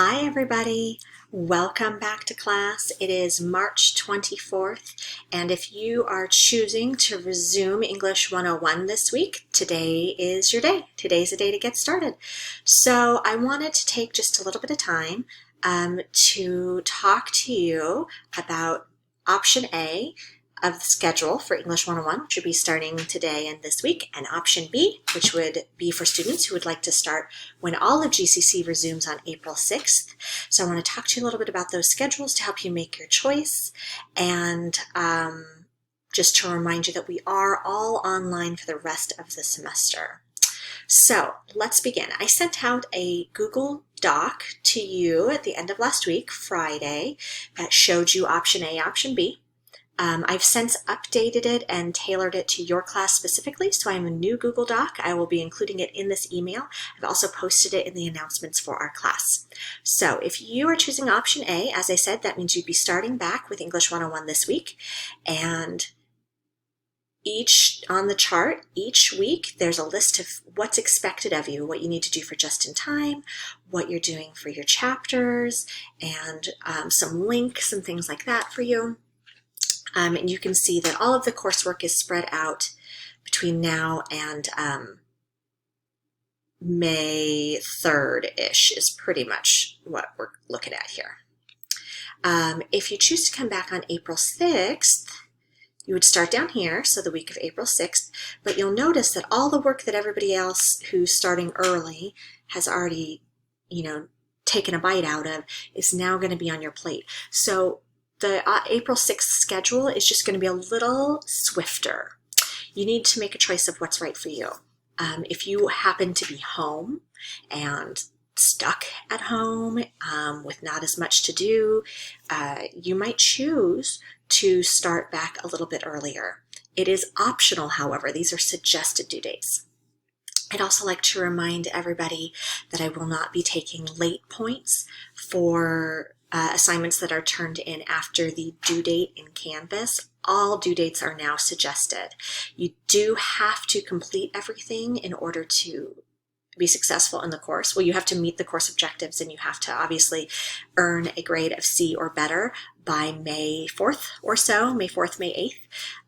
Hi everybody, welcome back to class. It is March 24th, and if you are choosing to resume English 101 this week, today is your day. Today's the day to get started. So I wanted to take just a little bit of time to talk to you about option A of the schedule for English 101, which would be starting today and this week, and option B, which would be for students who would like to start when all of GCC resumes on April 6th. So I want to talk to you a little bit about those schedules to help you make your choice, and just to remind you that we are all online for the rest of the semester. So let's begin. I sent out a Google Doc to you at the end of last week, Friday, that showed you option A, option B. I've since updated it and tailored it to your class specifically, so I have a new Google Doc. I will be including it in this email. I've also posted it in the announcements for our class. So if you are choosing option A, as I said, that means you'd be starting back with English 101 this week. And on the chart, each week, there's a list of what's expected of you, what you need to do for just in time, what you're doing for your chapters, and some links and things like that for you. And you can see that all of the coursework is spread out between now and May 3rd-ish is pretty much what we're looking at here. If you choose to come back on April 6th, you would start down here, so the week of April 6th, but you'll notice that all the work that everybody else who's starting early has already, taken a bite out of is now going to be on your plate. So the April 6th schedule is just going to be a little swifter. You need to make a choice of what's right for you. If you happen to be home and stuck at home with not as much to do, you might choose to start back a little bit earlier. It is optional, however. These are suggested due dates. I'd also like to remind everybody that I will not be taking late points for assignments that are turned in after the due date in Canvas. All due dates are now suggested. You do have to complete everything in order to be successful in the course. Well, you have to meet the course objectives, and you have to obviously earn a grade of C or better by May 4th or so, May 4th, May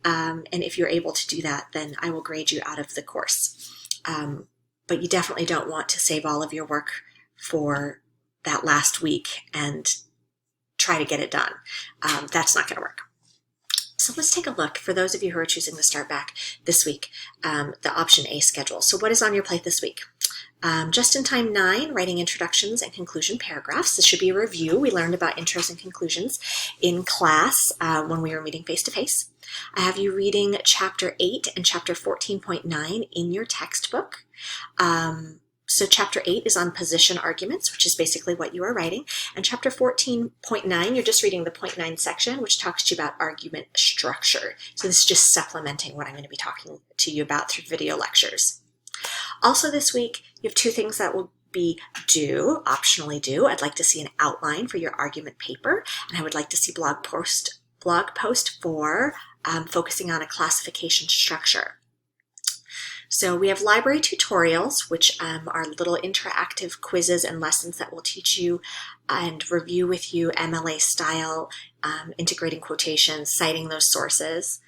8th. And if you're able to do that, then I will grade you out of the course. But you definitely don't want to save all of your work for that last week and try to get it done. That's not going to work. So let's take a look, for those of you who are choosing to start back this week, the option A schedule. So what is on your plate this week? Just in time 9, writing introductions and conclusion paragraphs. This should be a review. We learned about intros and conclusions in class when we were meeting face-to-face. I have you reading chapter 8 and chapter 14.9 in your textbook. So chapter 8 is on position arguments, which is basically what you are writing. And chapter 14.9, you're just reading the point 9 section, which talks to you about argument structure. So this is just supplementing what I'm going to be talking to you about through video lectures. Also this week, you have 2 things that will be due, optionally due. I'd like to see an outline for your argument paper, and I would like to see blog post for focusing on a classification structure. So we have library tutorials, which are little interactive quizzes and lessons that will teach you and review with you MLA style, integrating quotations, citing those sources.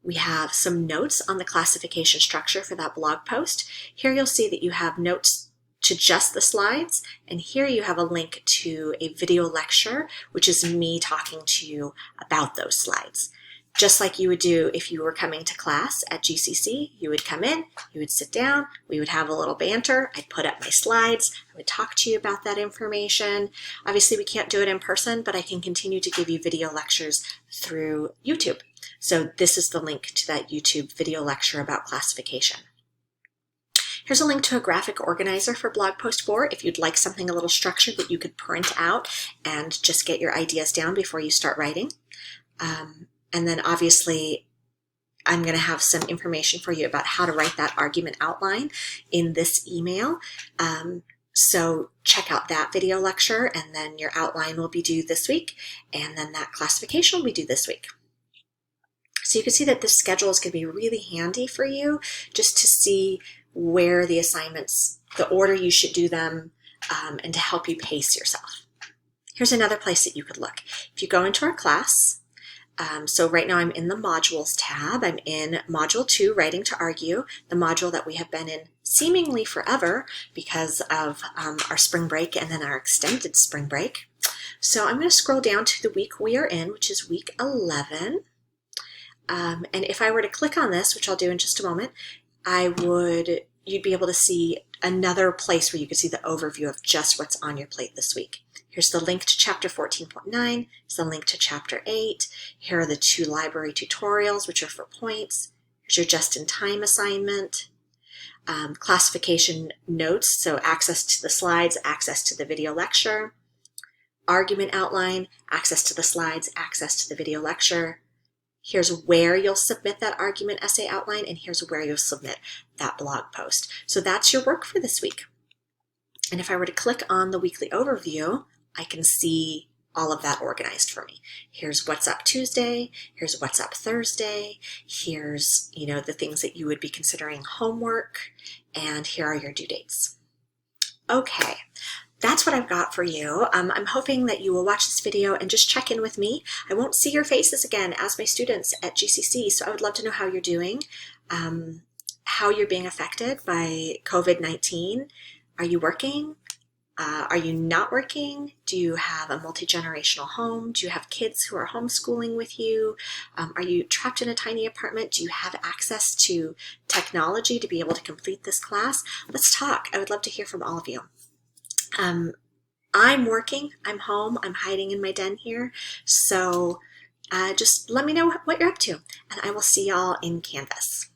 We have some notes on the classification structure for that blog post. Here you'll see that you have notes to just the slides, and here you have a link to a video lecture, which is me talking to you about those slides. Just like you would do if you were coming to class at GCC, you would come in, you would sit down, we would have a little banter, I'd put up my slides, I would talk to you about that information. Obviously we can't do it in person, but I can continue to give you video lectures through YouTube. So this is the link to that YouTube video lecture about classification. Here's a link to a graphic organizer for blog post 4 if you'd like something a little structured that you could print out and just get your ideas down before you start writing. And then obviously I'm going to have some information for you about how to write that argument outline in this email. So check out that video lecture, and then your outline will be due this week, and then that classification will be due this week. So you can see that this schedule is going to be really handy for you just to see where the assignments, the order you should do them, and to help you pace yourself. Here's another place that you could look. If you go into our class, so right now I'm in the modules tab. I'm in module 2, writing to argue, the module that we have been in seemingly forever because of our spring break and then our extended spring break. So I'm going to scroll down to the week we are in, which is week 11. And if I were to click on this, which I'll do in just a moment, you'd be able to see another place where you could see the overview of just what's on your plate this week. Here's the link to chapter 14.9. Here's the link to chapter 8. Here are the 2 library tutorials, which are for points. Here's your just-in-time assignment. Classification notes, so access to the slides, access to the video lecture. Argument outline, access to the slides, access to the video lecture. Here's where you'll submit that argument essay outline, and here's where you'll submit that blog post. So that's your work for this week. And if I were to click on the weekly overview, I can see all of that organized for me. Here's what's up Tuesday, here's what's up Thursday, here's, the things that you would be considering homework, and here are your due dates. Okay. That's what I've got for you. I'm hoping that you will watch this video and just check in with me. I won't see your faces again as my students at GCC, so I would love to know how you're doing, how you're being affected by COVID-19. Are you working? Are you not working? Do you have a multi-generational home? Do you have kids who are homeschooling with you? Are you trapped in a tiny apartment? Do you have access to technology to be able to complete this class? Let's talk. I would love to hear from all of you. I'm working, I'm home, I'm hiding in my den here, so just let me know what you're up to, and I will see y'all in Canvas.